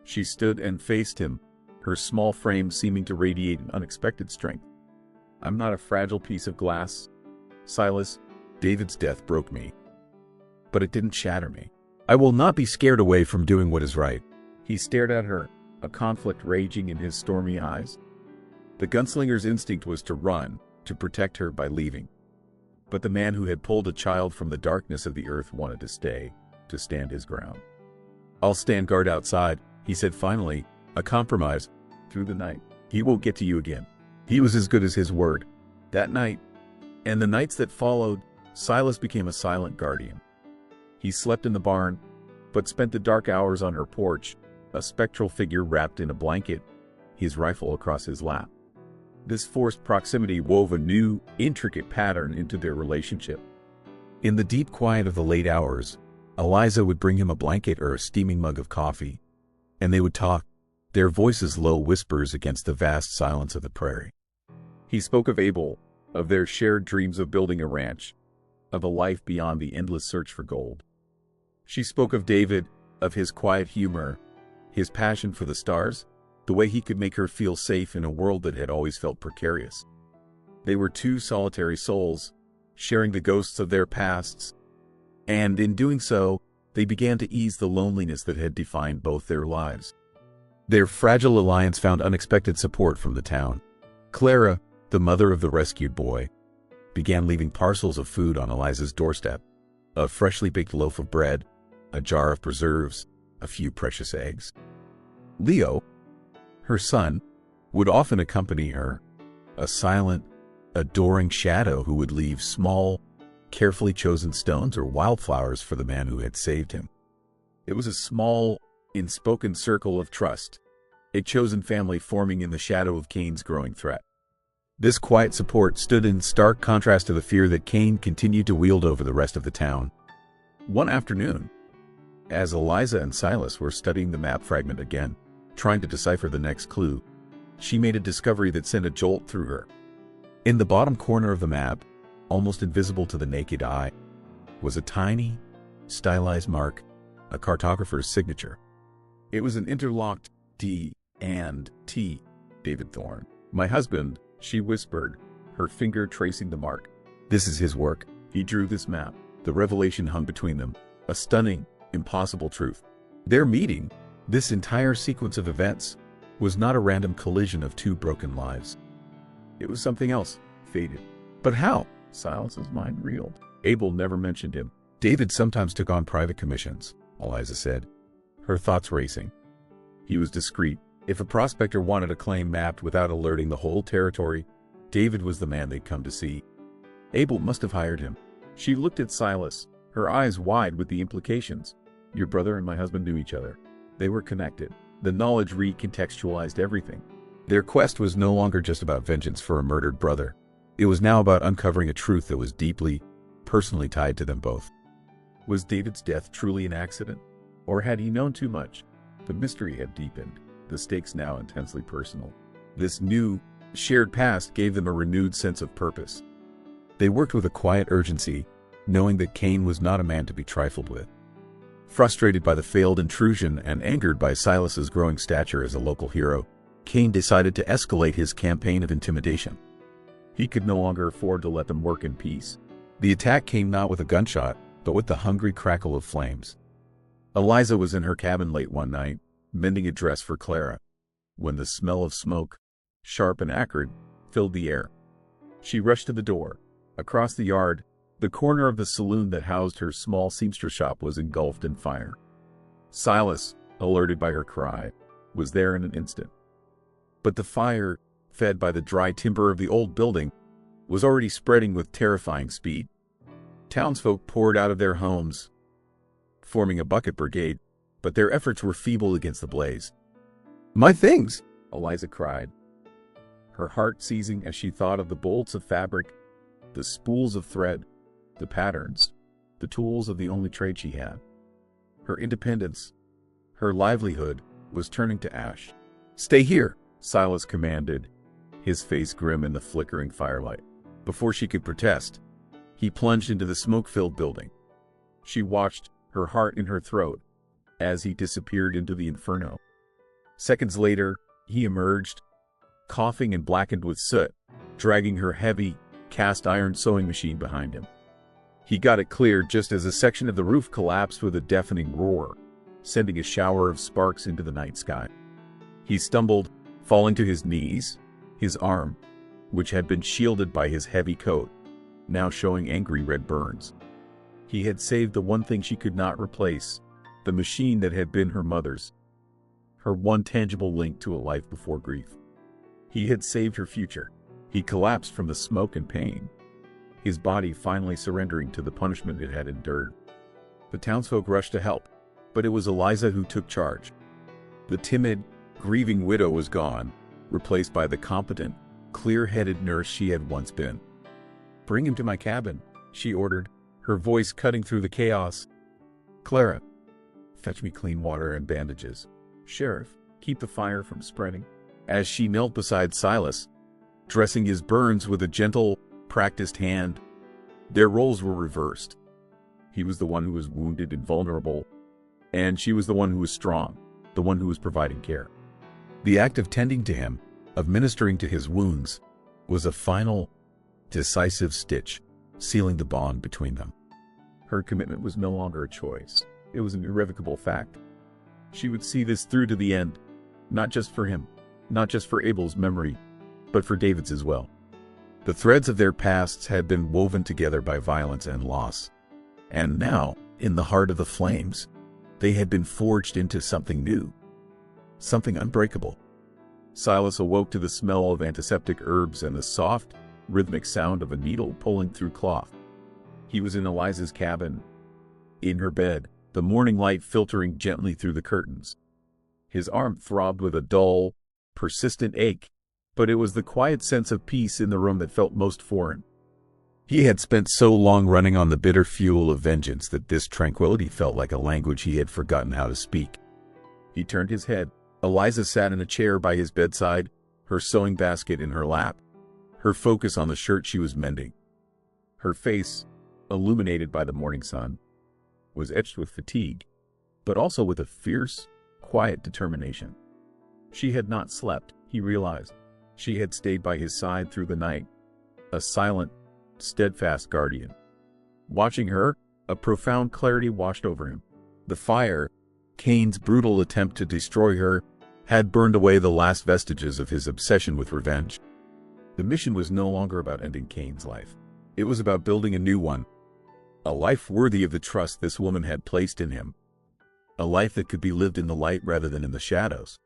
She stood and faced him, her small frame seeming to radiate an unexpected strength. "I'm not a fragile piece of glass, Silas. David's death broke me, but it didn't shatter me. I will not be scared away from doing what is right." He stared at her, a conflict raging in his stormy eyes. The gunslinger's instinct was to run, to protect her by leaving. But the man who had pulled a child from the darkness of the earth wanted to stay, to stand his ground. "I'll stand guard outside," he said finally, a compromise. "Through the night. He won't get to you again." He was as good as his word. That night, and the nights that followed, Silas became a silent guardian. He slept in the barn, but spent the dark hours on her porch, a spectral figure wrapped in a blanket, his rifle across his lap. This forced proximity wove a new, intricate pattern into their relationship. In the deep quiet of the late hours, Eliza would bring him a blanket or a steaming mug of coffee, and they would talk, their voices low whispers against the vast silence of the prairie. He spoke of Abel, of their shared dreams of building a ranch, of a life beyond the endless search for gold. She spoke of David, of his quiet humor, his passion for the stars, the way he could make her feel safe in a world that had always felt precarious. They were two solitary souls, sharing the ghosts of their pasts, and in doing so, they began to ease the loneliness that had defined both their lives. Their fragile alliance found unexpected support from the town. Clara, the mother of the rescued boy, began leaving parcels of food on Eliza's doorstep: a freshly baked loaf of bread, a jar of preserves, a few precious eggs. Leo, her son, would often accompany her, a silent, adoring shadow who would leave small, carefully chosen stones or wildflowers for the man who had saved him. It was a small, unspoken circle of trust, a chosen family forming in the shadow of Cain's growing threat. This quiet support stood in stark contrast to the fear that Cain continued to wield over the rest of the town. One afternoon, as Eliza and Silas were studying the map fragment again, trying to decipher the next clue, she made a discovery that sent a jolt through her. In the bottom corner of the map, almost invisible to the naked eye, was a tiny, stylized mark, a cartographer's signature. It was an interlocked D and T. David Thorne. "My husband," she whispered, her finger tracing the mark. "This is his work. He drew this map." The revelation hung between them, a stunning, impossible truth. Their meeting, this entire sequence of events, was not a random collision of two broken lives. It was something else, fated. But how? Silas's mind reeled. Abel never mentioned him. David sometimes took on private commissions, Eliza said, her thoughts racing. He was discreet. If a prospector wanted a claim mapped without alerting the whole territory, David was the man they'd come to see. Abel must have hired him. She looked at Silas, her eyes wide with the implications. Your brother and my husband knew each other. They were connected. The knowledge recontextualized everything. Their quest was no longer just about vengeance for a murdered brother. It was now about uncovering a truth that was deeply, personally tied to them both. Was David's death truly an accident? Or had he known too much? The mystery had deepened, the stakes now intensely personal. This new, shared past gave them a renewed sense of purpose. They worked with a quiet urgency, knowing that Cain was not a man to be trifled with. Frustrated by the failed intrusion and angered by Silas's growing stature as a local hero, Cain decided to escalate his campaign of intimidation. He could no longer afford to let them work in peace. The attack came not with a gunshot, but with the hungry crackle of flames. Eliza was in her cabin late one night, mending a dress for Clara, when the smell of smoke, sharp and acrid, filled the air. She rushed to the door. Across the yard, the corner of the saloon that housed her small seamstress shop was engulfed in fire. Silas, alerted by her cry, was there in an instant. But the fire, fed by the dry timber of the old building, was already spreading with terrifying speed. Townsfolk poured out of their homes, forming a bucket brigade, but their efforts were feeble against the blaze. "My things!" Eliza cried, her heart seizing as she thought of the bolts of fabric, the spools of thread, the patterns, the tools of the only trade she had. Her independence, her livelihood, was turning to ash. "Stay here," Silas commanded, his face grim in the flickering firelight. Before she could protest, he plunged into the smoke-filled building. She watched, her heart in her throat, as he disappeared into the inferno. Seconds later, he emerged, coughing and blackened with soot, dragging her heavy, cast-iron sewing machine behind him. He got it cleared just as a section of the roof collapsed with a deafening roar, sending a shower of sparks into the night sky. He stumbled, falling to his knees, his arm, which had been shielded by his heavy coat, now showing angry red burns. He had saved the one thing she could not replace, the machine that had been her mother's, her one tangible link to a life before grief. He had saved her future. He collapsed from the smoke and pain, his body finally surrendering to the punishment it had endured. The townsfolk rushed to help, but it was Eliza who took charge. The timid, grieving widow was gone, replaced by the competent, clear-headed nurse she had once been. "Bring him to my cabin," she ordered, her voice cutting through the chaos. "Clara, fetch me clean water and bandages. Sheriff, keep the fire from spreading." As she knelt beside Silas, dressing his burns with a gentle, practiced hand. Their roles were reversed. He was the one who was wounded and vulnerable, and she was the one who was strong, the one who was providing care. The act of tending to him, of ministering to his wounds, was a final, decisive stitch, sealing the bond between them. Her commitment was no longer a choice. It was an irrevocable fact. She would see this through to the end, not just for him, not just for Abel's memory, but for David's as well. The threads of their pasts had been woven together by violence and loss. And now, in the heart of the flames, they had been forged into something new, something unbreakable. Silas awoke to the smell of antiseptic herbs and the soft, rhythmic sound of a needle pulling through cloth. He was in Eliza's cabin, in her bed, the morning light filtering gently through the curtains. His arm throbbed with a dull, persistent ache, but it was the quiet sense of peace in the room that felt most foreign. He had spent so long running on the bitter fuel of vengeance that this tranquility felt like a language he had forgotten how to speak. He turned his head. Eliza sat in a chair by his bedside, her sewing basket in her lap, her focus on the shirt she was mending. Her face, illuminated by the morning sun, was etched with fatigue, but also with a fierce, quiet determination. She had not slept, he realized. She had stayed by his side through the night, a silent, steadfast guardian. Watching her, a profound clarity washed over him. The fire, Cain's brutal attempt to destroy her, had burned away the last vestiges of his obsession with revenge. The mission was no longer about ending Cain's life. It was about building a new one, a life worthy of the trust this woman had placed in him, a life that could be lived in the light rather than in the shadows.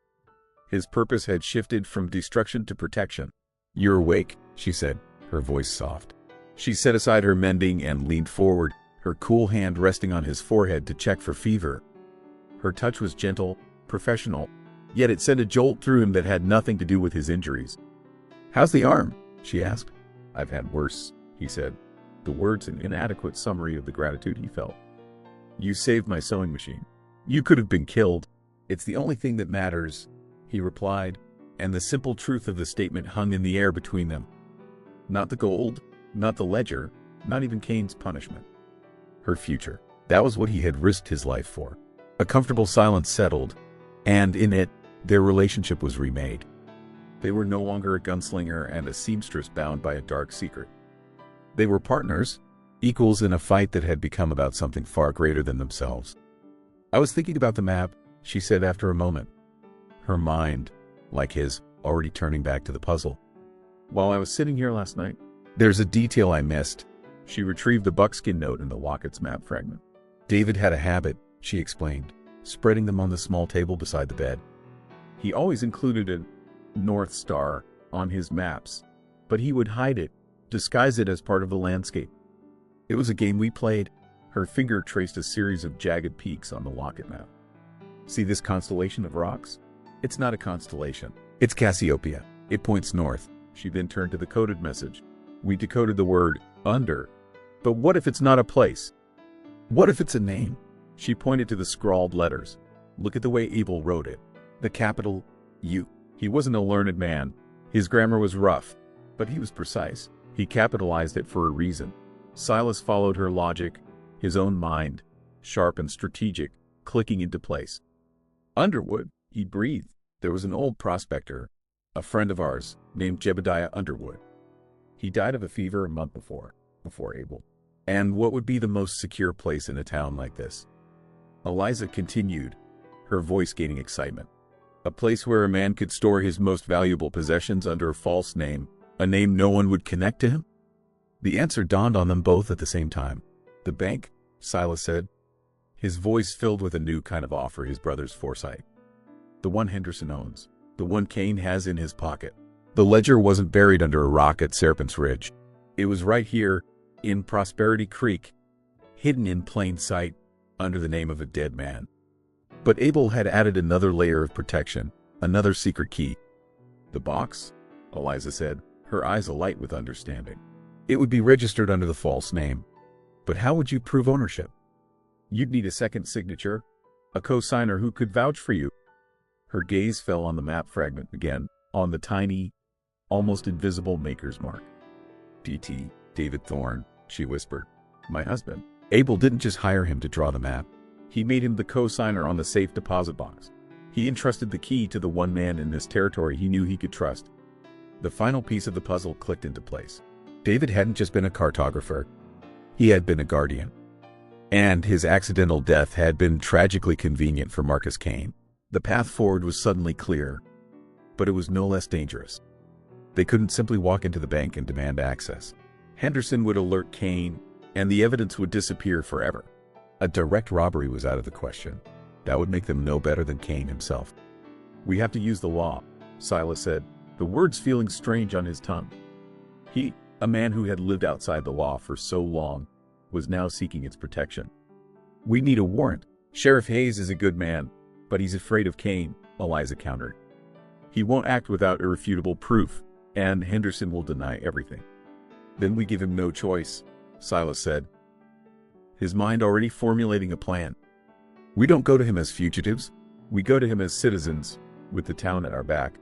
His purpose had shifted from destruction to protection. "You're awake," she said, her voice soft. She set aside her mending and leaned forward, her cool hand resting on his forehead to check for fever. Her touch was gentle, professional, yet it sent a jolt through him that had nothing to do with his injuries. "How's the arm?" she asked. "I've had worse," he said, the words an inadequate summary of the gratitude he felt. "You saved my sewing machine. You could have been killed. It's the only thing that matters," he replied, and the simple truth of the statement hung in the air between them. Not the gold, not the ledger, not even Cain's punishment. Her future. That was what he had risked his life for. A comfortable silence settled, and in it, their relationship was remade. They were no longer a gunslinger and a seamstress bound by a dark secret. They were partners, equals in a fight that had become about something far greater than themselves. "I was thinking about the map," she said after a moment, her mind, like his, already turning back to the puzzle. "While I was sitting here last night, there's a detail I missed." She retrieved the buckskin note in the Lockett's map fragment. "David had a habit," she explained, spreading them on the small table beside the bed. "He always included a North Star on his maps, but he would hide it, disguise it as part of the landscape. It was a game we played." Her finger traced a series of jagged peaks on the Lockett map. "See this constellation of rocks? It's not a constellation. It's Cassiopeia. It points north." She then turned to the coded message. "We decoded the word under. But what if it's not a place? What if it's a name?" She pointed to the scrawled letters. "Look at the way Abel wrote it. The capital U." He wasn't a learned man. His grammar was rough, but he was precise. He capitalized it for a reason. Silas followed her logic, his own mind, sharp and strategic, clicking into place. "Underwood," he breathed. "There was an old prospector, a friend of ours, named Jebediah Underwood. He died of a fever a month before Abel. And what would be the most secure place in a town like this?" Eliza continued, her voice gaining excitement. "A place where a man could store his most valuable possessions under a false name, a name no one would connect to him?" The answer dawned on them both at the same time. "The bank," Silas said, his voice filled with a new kind of awe for his brother's foresight. "The one Henderson owns, the one Cain has in his pocket." The ledger wasn't buried under a rock at Serpent's Ridge. It was right here, in Prosperity Creek, hidden in plain sight, under the name of a dead man. But Abel had added another layer of protection, another secret key. "The box," Eliza said, her eyes alight with understanding. "It would be registered under the false name. But how would you prove ownership?" "You'd need a second signature, a co-signer who could vouch for you." Her gaze fell on the map fragment again, on the tiny, almost invisible maker's mark. D.T. David Thorne, she whispered. My husband. Abel didn't just hire him to draw the map. He made him the co-signer on the safe deposit box. He entrusted the key to the one man in this territory he knew he could trust. The final piece of the puzzle clicked into place. David hadn't just been a cartographer. He had been a guardian. And his accidental death had been tragically convenient for Marcus Kane. The path forward was suddenly clear, but it was no less dangerous. They couldn't simply walk into the bank and demand access. Henderson would alert Kane, and the evidence would disappear forever. A direct robbery was out of the question. That would make them no better than Kane himself. We have to use the law, Silas said, the words feeling strange on his tongue. He, a man who had lived outside the law for so long, was now seeking its protection. We need a warrant. Sheriff Hayes is a good man, but he's afraid of Kane, Eliza countered. He won't act without irrefutable proof, and Henderson will deny everything. Then we give him no choice, Silas said, his mind already formulating a plan. We don't go to him as fugitives, we go to him as citizens, with the town at our back.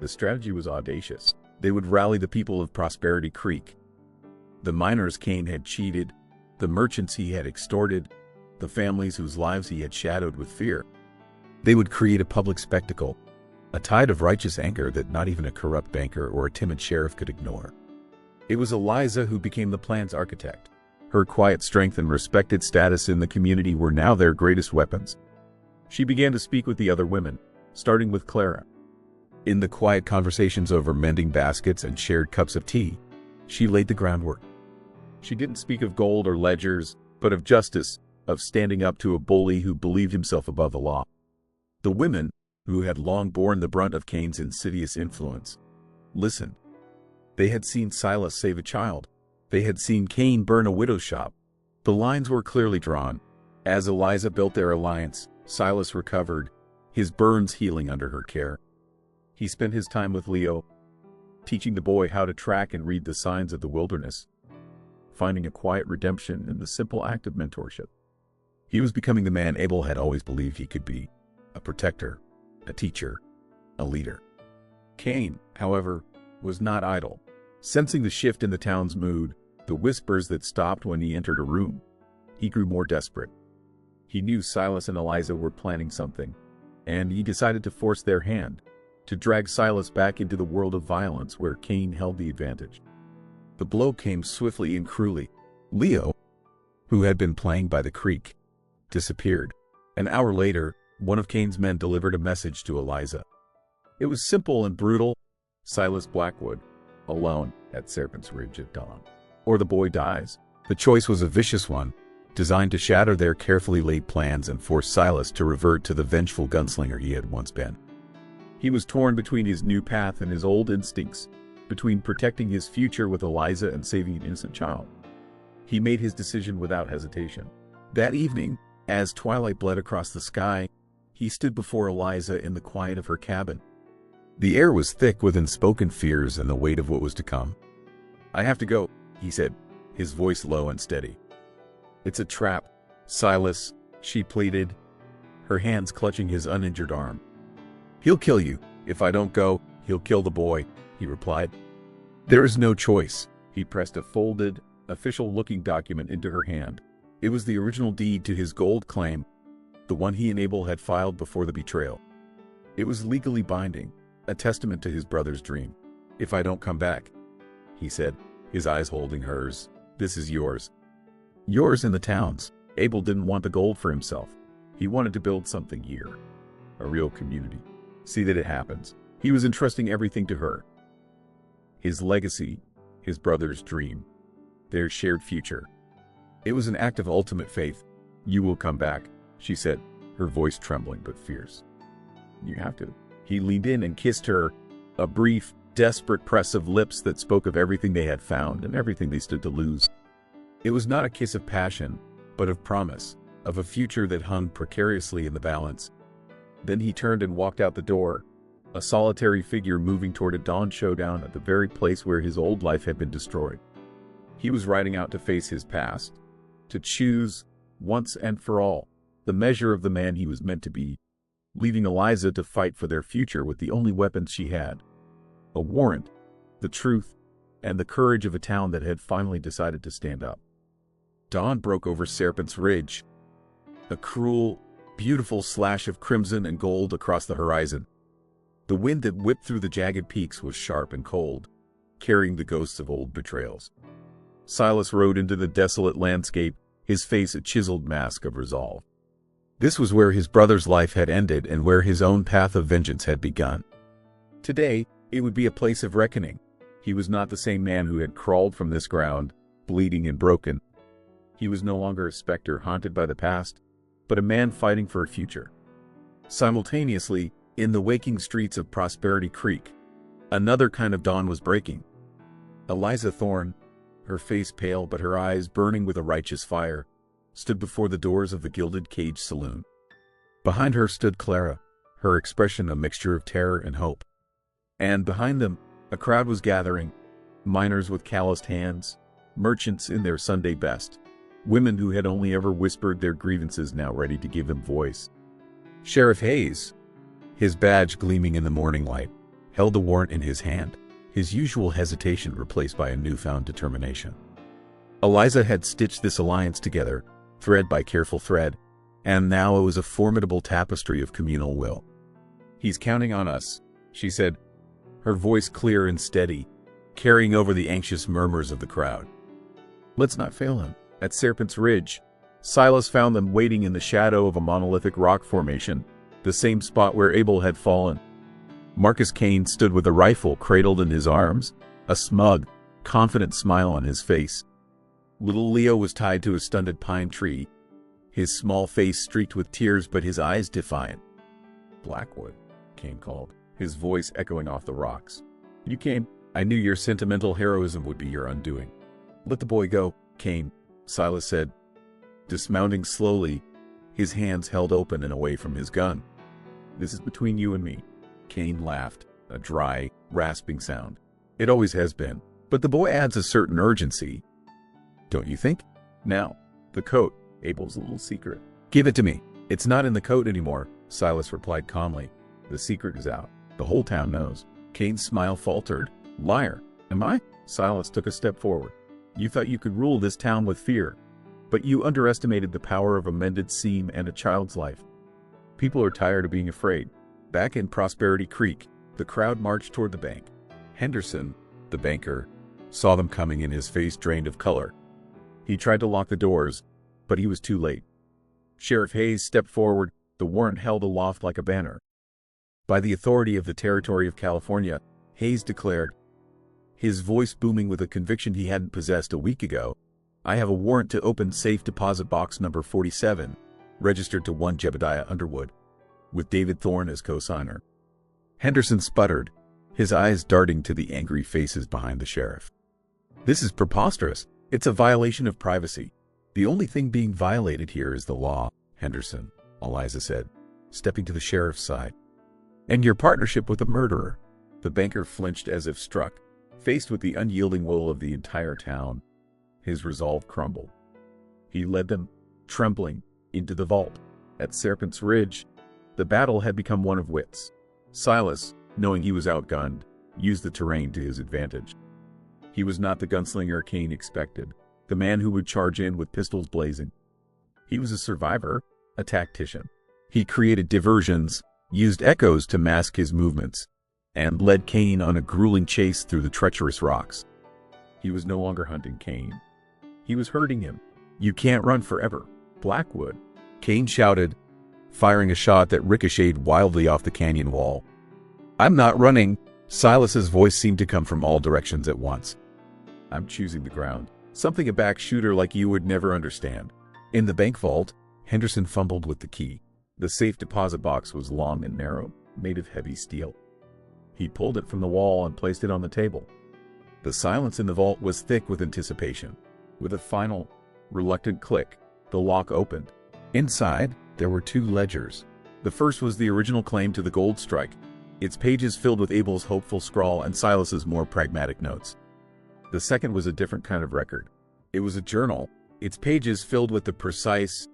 The strategy was audacious. They would rally the people of Prosperity Creek. The miners Kane had cheated, the merchants he had extorted, the families whose lives he had shadowed with fear. They would create a public spectacle, a tide of righteous anger that not even a corrupt banker or a timid sheriff could ignore. It was Eliza who became the plan's architect. Her quiet strength and respected status in the community were now their greatest weapons. She began to speak with the other women, starting with Clara. In the quiet conversations over mending baskets and shared cups of tea, she laid the groundwork. She didn't speak of gold or ledgers, but of justice, of standing up to a bully who believed himself above the law. The women, who had long borne the brunt of Kane's insidious influence, listened. They had seen Silas save a child. They had seen Kane burn a widow's shop. The lines were clearly drawn. As Eliza built their alliance, Silas recovered, his burns healing under her care. He spent his time with Leo, teaching the boy how to track and read the signs of the wilderness, finding a quiet redemption in the simple act of mentorship. He was becoming the man Abel had always believed he could be, a protector, a teacher, a leader. Kane, however, was not idle. Sensing the shift in the town's mood, the whispers that stopped when he entered a room, he grew more desperate. He knew Silas and Eliza were planning something, and he decided to force their hand, to drag Silas back into the world of violence where Kane held the advantage. The blow came swiftly and cruelly. Leo, who had been playing by the creek, disappeared. An hour later, one of Kane's men delivered a message to Eliza. It was simple and brutal. Silas Blackwood, alone at Serpent's Ridge at dawn. Or the boy dies. The choice was a vicious one, designed to shatter their carefully laid plans and force Silas to revert to the vengeful gunslinger he had once been. He was torn between his new path and his old instincts, between protecting his future with Eliza and saving an innocent child. He made his decision without hesitation. That evening, as twilight bled across the sky, he stood before Eliza in the quiet of her cabin. The air was thick with unspoken fears and the weight of what was to come. I have to go, he said, his voice low and steady. It's a trap, Silas, she pleaded, her hands clutching his uninjured arm. He'll kill you. If I don't go, he'll kill the boy, he replied. There is no choice. He pressed a folded, official-looking document into her hand. It was the original deed to his gold claim, the one he and Abel had filed before the betrayal. It was legally binding, a testament to his brother's dream. If I don't come back, he said, his eyes holding hers, this is yours. Yours and the town's. Abel didn't want the gold for himself. He wanted to build something here, a real community. See that it happens. He was entrusting everything to her. His legacy, his brother's dream, their shared future. It was an act of ultimate faith. You will come back, she said, her voice trembling but fierce. You have to. He leaned in and kissed her, a brief, desperate press of lips that spoke of everything they had found and everything they stood to lose. It was not a kiss of passion, but of promise, of a future that hung precariously in the balance. Then he turned and walked out the door, a solitary figure moving toward a dawn showdown at the very place where his old life had been destroyed. He was riding out to face his past, to choose, once and for all, the measure of the man he was meant to be, leaving Eliza to fight for their future with the only weapons she had. A warrant, the truth, and the courage of a town that had finally decided to stand up. Dawn broke over Serpent's Ridge, a cruel, beautiful slash of crimson and gold across the horizon. The wind that whipped through the jagged peaks was sharp and cold, carrying the ghosts of old betrayals. Silas rode into the desolate landscape, his face a chiseled mask of resolve. This was where his brother's life had ended and where his own path of vengeance had begun. Today, it would be a place of reckoning. He was not the same man who had crawled from this ground, bleeding and broken. He was no longer a specter haunted by the past, but a man fighting for a future. Simultaneously, in the waking streets of Prosperity Creek, another kind of dawn was breaking. Eliza Thorne, her face pale but her eyes burning with a righteous fire, stood before the doors of the Gilded Cage saloon. Behind her stood Clara, her expression a mixture of terror and hope. And behind them, a crowd was gathering, miners with calloused hands, merchants in their Sunday best, women who had only ever whispered their grievances now ready to give them voice. Sheriff Hayes, his badge gleaming in the morning light, held the warrant in his hand, his usual hesitation replaced by a newfound determination. Eliza had stitched this alliance together, thread by careful thread, and now it was a formidable tapestry of communal will. "He's counting on us," she said, her voice clear and steady, carrying over the anxious murmurs of the crowd. "Let's not fail him." At Serpent's Ridge, Silas found them waiting in the shadow of a monolithic rock formation, the same spot where Abel had fallen. Marcus Kane stood with a rifle cradled in his arms, a smug, confident smile on his face. Little Leo was tied to a stunted pine tree, his small face streaked with tears but his eyes defiant. "Blackwood," Kane called, his voice echoing off the rocks. "You came. I knew your sentimental heroism would be your undoing." "Let the boy go, Kane," Silas said, dismounting slowly, his hands held open and away from his gun. "This is between you and me." Kane laughed, a dry, rasping sound. "It always has been, but the boy adds a certain urgency. Don't you think? Now, the coat, Abel's little secret." "Give it to me." "It's not in the coat anymore," Silas replied calmly. "The secret is out. The whole town knows." Kane's smile faltered. "Liar. Am I?" Silas took a step forward. "You thought you could rule this town with fear, but you underestimated the power of a mended seam and a child's life. People are tired of being afraid." Back in Prosperity Creek, the crowd marched toward the bank. Henderson, the banker, saw them coming and his face drained of color. He tried to lock the doors, but he was too late. Sheriff Hayes stepped forward, the warrant held aloft like a banner. "By the authority of the Territory of California," Hayes declared, his voice booming with a conviction he hadn't possessed a week ago, "I have a warrant to open safe deposit box number 47, registered to 1 Jebediah Underwood, with David Thorne as co-signer." Henderson sputtered, his eyes darting to the angry faces behind the sheriff. "This is preposterous. It's a violation of privacy." "The only thing being violated here is the law, Henderson," Eliza said, stepping to the sheriff's side. "And your partnership with a murderer." The banker flinched as if struck, faced with the unyielding will of the entire town. His resolve crumbled. He led them, trembling, into the vault. At Serpent's Ridge, the battle had become one of wits. Silas, knowing he was outgunned, used the terrain to his advantage. He was not the gunslinger Kane expected, the man who would charge in with pistols blazing. He was a survivor, a tactician. He created diversions, used echoes to mask his movements, and led Kane on a grueling chase through the treacherous rocks. He was no longer hunting Kane. He was hurting him. "You can't run forever, Blackwood," Kane shouted, firing a shot that ricocheted wildly off the canyon wall. "I'm not running." Silas's voice seemed to come from all directions at once. "I'm choosing the ground. Something a back shooter like you would never understand." In the bank vault, Henderson fumbled with the key. The safe deposit box was long and narrow, made of heavy steel. He pulled it from the wall and placed it on the table. The silence in the vault was thick with anticipation. With a final, reluctant click, the lock opened. Inside, there were 2 ledgers. The first was the original claim to the gold strike, its pages filled with Abel's hopeful scrawl and Silas's more pragmatic notes. The second was a different kind of record. It was a journal, its pages filled with the precise,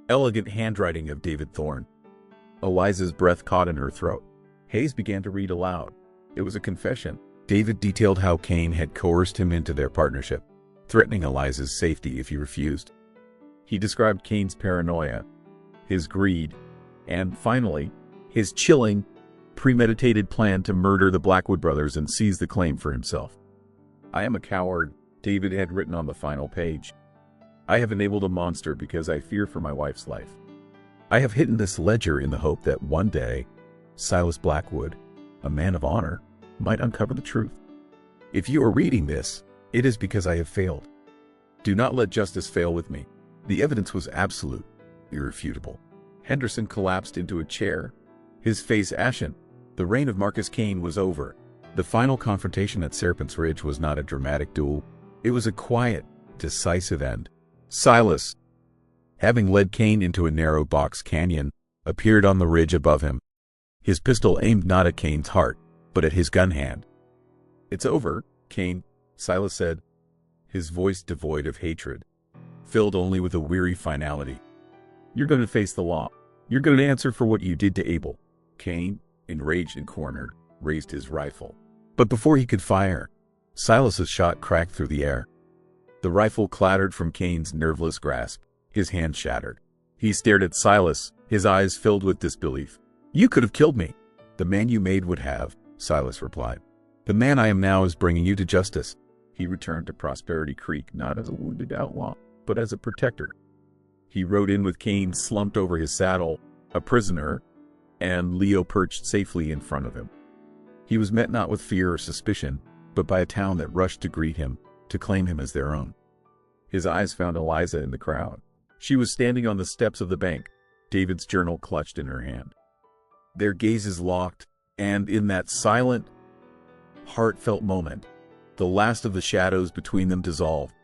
elegant handwriting of David Thorne. Eliza's breath caught in her throat. Hayes began to read aloud. It was a confession, David detailed how Cain had coerced him into their partnership, threatening Eliza's safety if he refused. He described Cain's paranoia, his greed, and finally, his chilling, premeditated plan to murder the Blackwood brothers and seize the claim for himself. "I am a coward," David had written on the final page. "I have enabled a monster because I fear for my wife's life. I have hidden this ledger in the hope that one day, Silas Blackwood, a man of honor, might uncover the truth. If you are reading this, it is because I have failed. Do not let justice fail with me." The evidence was absolute, irrefutable. Henderson collapsed into a chair, his face ashen. The reign of Marcus Cain was over. The final confrontation at Serpent's Ridge was not a dramatic duel. It was a quiet, decisive end. Silas, having led Cain into a narrow box canyon, appeared on the ridge above him. His pistol aimed not at Cain's heart, but at his gun hand. "It's over, Cain," Silas said, his voice devoid of hatred, filled only with a weary finality. "You're going to face the law. You're going to answer for what you did to Abel." Cain, enraged and cornered, raised his rifle. But before he could fire, Silas's shot cracked through the air. The rifle clattered from Cain's nerveless grasp, his hand shattered. He stared at Silas, his eyes filled with disbelief. "You could have killed me." "The man you made would have," Silas replied. "The man I am now is bringing you to justice." He returned to Prosperity Creek not as a wounded outlaw, but as a protector. He rode in with Cain slumped over his saddle, a prisoner, and Leo perched safely in front of him. He was met not with fear or suspicion, but by a town that rushed to greet him, to claim him as their own. His eyes found Eliza in the crowd. She was standing on the steps of the bank, David's journal clutched in her hand. Their gazes locked, and in that silent, heartfelt moment, the last of the shadows between them dissolved.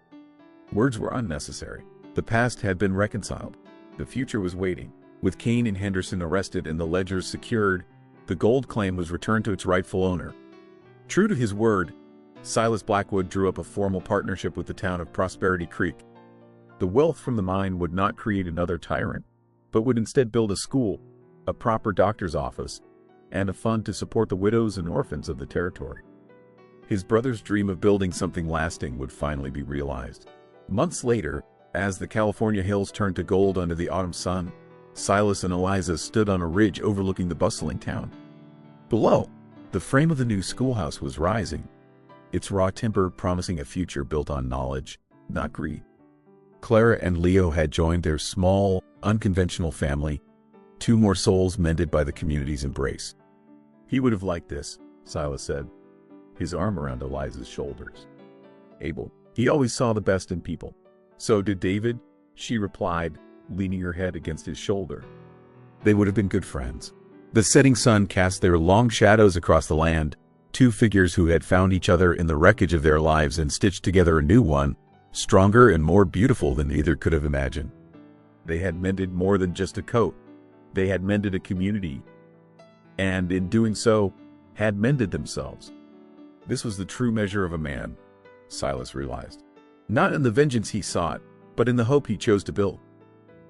Words were unnecessary. The past had been reconciled. The future was waiting. With Cain and Henderson arrested and the ledgers secured, the gold claim was returned to its rightful owner. True to his word, Silas Blackwood drew up a formal partnership with the town of Prosperity Creek. The wealth from the mine would not create another tyrant, but would instead build a school, a proper doctor's office, and a fund to support the widows and orphans of the territory. His brother's dream of building something lasting would finally be realized. Months later, as the California hills turned to gold under the autumn sun, Silas and Eliza stood on a ridge overlooking the bustling town. Below, the frame of the new schoolhouse was rising, its raw timber promising a future built on knowledge, not greed. Clara and Leo had joined their small, unconventional family, 2 more souls mended by the community's embrace. "He would have liked this," Silas said, his arm around Eliza's shoulders. "Abel, he always saw the best in people." "So did David," she replied, leaning her head against his shoulder. They would have been good friends. The setting sun cast their long shadows across the land, 2 figures who had found each other in the wreckage of their lives and stitched together a new one, stronger and more beautiful than either could have imagined. They had mended more than just a coat. They had mended a community, and in doing so, had mended themselves. This was the true measure of a man, Silas realized. Not in the vengeance he sought, but in the hope he chose to build.